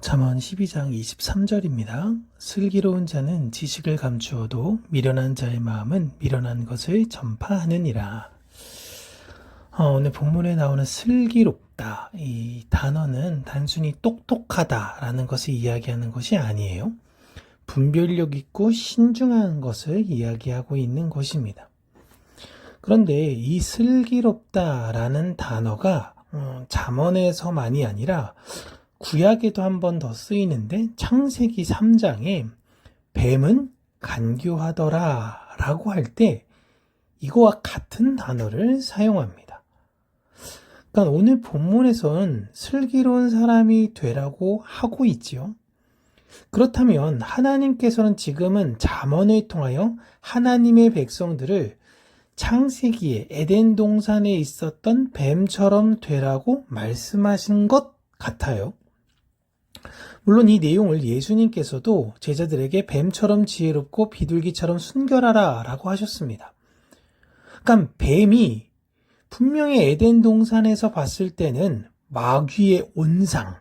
잠언 12장 23절입니다. 슬기로운 자는 지식을 감추어도 미련한 자의 마음은 미련한 것을 전파하느니라. 오늘 본문에 나오는 슬기롭다, 이 단어는 단순히 똑똑하다라는 것을 이야기하는 것이 아니에요. 분별력 있고 신중한 것을 이야기하고 있는 것입니다. 그런데 이 슬기롭다라는 단어가 잠언에서만이 아니라 구약에도 한 번 더 쓰이는데 창세기 3장에 뱀은 간교하더라 라고 할 때 이거와 같은 단어를 사용합니다. 그러니까 오늘 본문에서는 슬기로운 사람이 되라고 하고 있지요. 그렇다면 하나님께서는 지금은 잠언을 통하여 하나님의 백성들을 창세기에 에덴 동산에 있었던 뱀처럼 되라고 말씀하신 것 같아요. 물론 이 내용을 예수님께서도 제자들에게 뱀처럼 지혜롭고 비둘기처럼 순결하라 라고 하셨습니다. 그러니까 뱀이 분명히 에덴 동산에서 봤을 때는 마귀의 온상,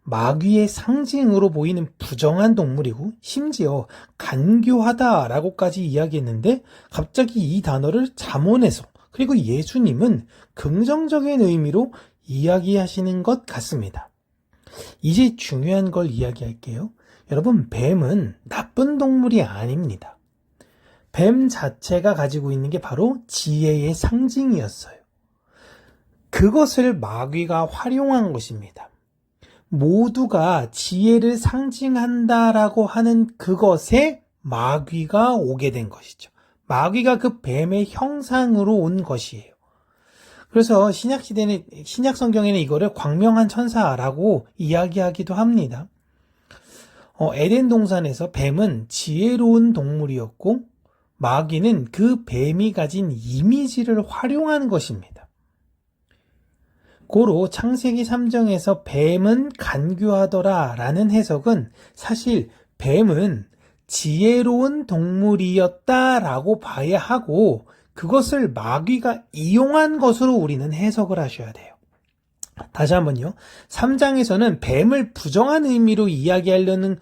마귀의 상징으로 보이는 부정한 동물이고 심지어 간교하다라고까지 이야기했는데 갑자기 이 단어를 잠언에서 그리고 예수님은 긍정적인 의미로 이야기하시는 것 같습니다. 이제 중요한 걸 이야기할게요. 여러분, 뱀은 나쁜 동물이 아닙니다. 뱀 자체가 가지고 있는 게 바로 지혜의 상징이었어요. 그것을 마귀가 활용한 것입니다. 모두가 지혜를 상징한다라고 하는 그것에 마귀가 오게 된 것이죠. 마귀가 그 뱀의 형상으로 온 것이에요. 그래서 신약 성경에는 이거를 광명한 천사라고 이야기하기도 합니다. 에덴 동산에서 뱀은 지혜로운 동물이었고 마귀는 그 뱀이 가진 이미지를 활용한 것입니다. 고로 창세기 3장에서 뱀은 간교하더라 라는 해석은 사실 뱀은 지혜로운 동물이었다라고 봐야 하고 그것을 마귀가 이용한 것으로 우리는 해석을 하셔야 돼요. 다시 한번요. 3장에서는 뱀을 부정한 의미로 이야기하려는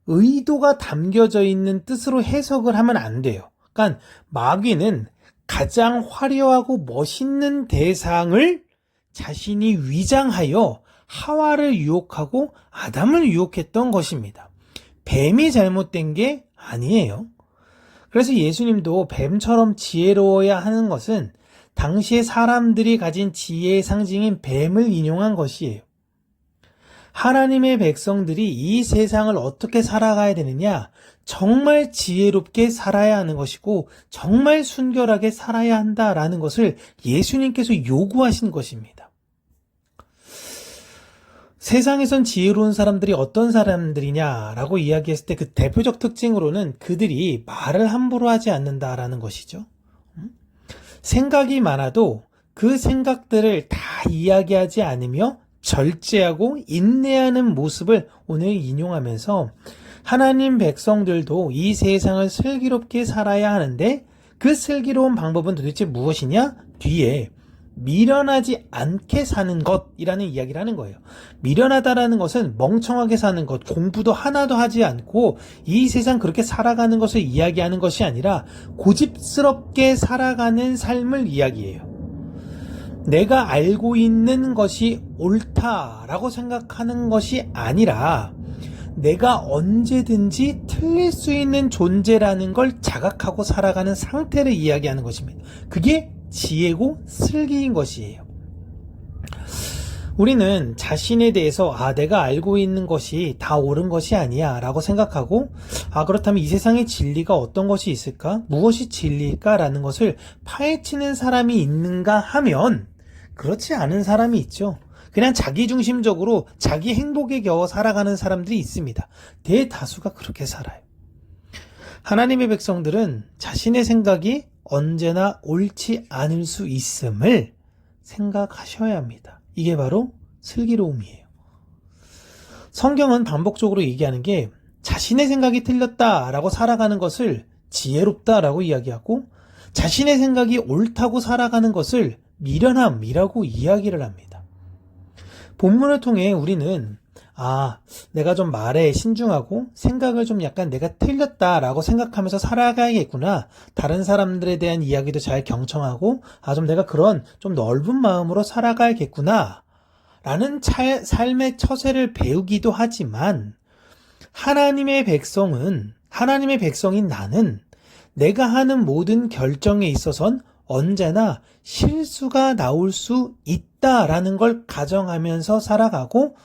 의도가 담겨져 있는 뜻으로 해석을 하면 안 돼요. 그러니까 마귀는 가장 화려하고 멋있는 대상을 자신이 위장하여 하와를 유혹하고 아담을 유혹했던 것입니다. 뱀이 잘못된 게 아니에요. 그래서 예수님도 뱀처럼 지혜로워야 하는 것은 당시의 사람들이 가진 지혜의 상징인 뱀을 인용한 것이에요. 하나님의 백성들이 이 세상을 어떻게 살아가야 되느냐? 정말 지혜롭게 살아야 하는 것이고 정말 순결하게 살아야 한다라는 것을 예수님께서 요구하신 것입니다. 세상에선 지혜로운 사람들이 어떤 사람들이냐라고 이야기했을 때 그 대표적 특징으로는 그들이 말을 함부로 하지 않는다라는 것이죠. 생각이 많아도 그 생각들을 다 이야기하지 않으며 절제하고 인내하는 모습을 오늘 인용하면서 하나님 백성들도 이 세상을 슬기롭게 살아야 하는데 그 슬기로운 방법은 도대체 무엇이냐? 뒤에 미련하지 않게 사는 것이라는 이야기를 하는 거예요. 미련하다라는 것은 멍청하게 사는 것, 공부도 하나도 하지 않고 이 세상 그렇게 살아가는 것을 이야기하는 것이 아니라 고집스럽게 살아가는 삶을 이야기해요. 내가 알고 있는 것이 옳다라고 생각하는 것이 아니라 내가 언제든지 틀릴 수 있는 존재라는 걸 자각하고 살아가는 상태를 이야기하는 것입니다. 그게 지혜고 슬기인 것이에요. 우리는 자신에 대해서 내가 알고 있는 것이 다 옳은 것이 아니야 라고 생각하고 그렇다면 이 세상의 진리가 어떤 것이 있을까? 무엇이 진리일까? 라는 것을 파헤치는 사람이 있는가 하면 그렇지 않은 사람이 있죠. 그냥 자기중심적으로 자기 행복에 겨워 살아가는 사람들이 있습니다. 대다수가 그렇게 살아요. 하나님의 백성들은 자신의 생각이 언제나 옳지 않을 수 있음을 생각하셔야 합니다. 이게 바로 슬기로움이에요. 성경은 반복적으로 얘기하는 게 자신의 생각이 틀렸다라고 살아가는 것을 지혜롭다라고 이야기하고 자신의 생각이 옳다고 살아가는 것을 미련함이라고 이야기를 합니다. 본문을 통해 우리는 내가 좀 말에 신중하고 생각을 좀 약간 내가 틀렸다라고 생각하면서 살아가야겠구나. 다른 사람들에 대한 이야기도 잘 경청하고, 좀 내가 그런 좀 넓은 마음으로 살아가야겠구나. 라는 삶의 처세를 배우기도 하지만, 하나님의 백성인 나는 내가 하는 모든 결정에 있어선 언제나 실수가 나올 수 있다라는 걸 가정하면서 살아가고,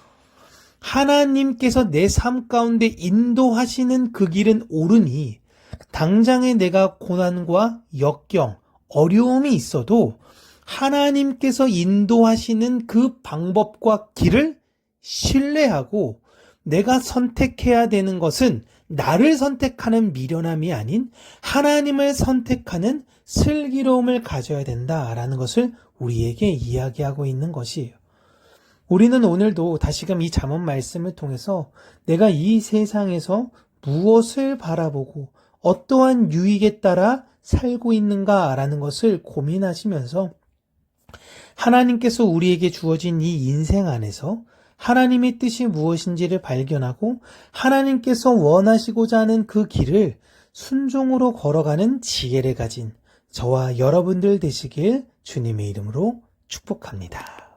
하나님께서 내 삶 가운데 인도하시는 그 길은 옳으니 당장에 내가 고난과 역경, 어려움이 있어도 하나님께서 인도하시는 그 방법과 길을 신뢰하고, 내가 선택해야 되는 것은 나를 선택하는 미련함이 아닌 하나님을 선택하는 슬기로움을 가져야 된다라는 것을 우리에게 이야기하고 있는 것이에요. 우리는 오늘도 다시금 이 잠언 말씀을 통해서 내가 이 세상에서 무엇을 바라보고 어떠한 유익에 따라 살고 있는가라는 것을 고민하시면서 하나님께서 우리에게 주어진 이 인생 안에서 하나님의 뜻이 무엇인지를 발견하고 하나님께서 원하시고자 하는 그 길을 순종으로 걸어가는 지혜를 가진 저와 여러분들 되시길 주님의 이름으로 축복합니다.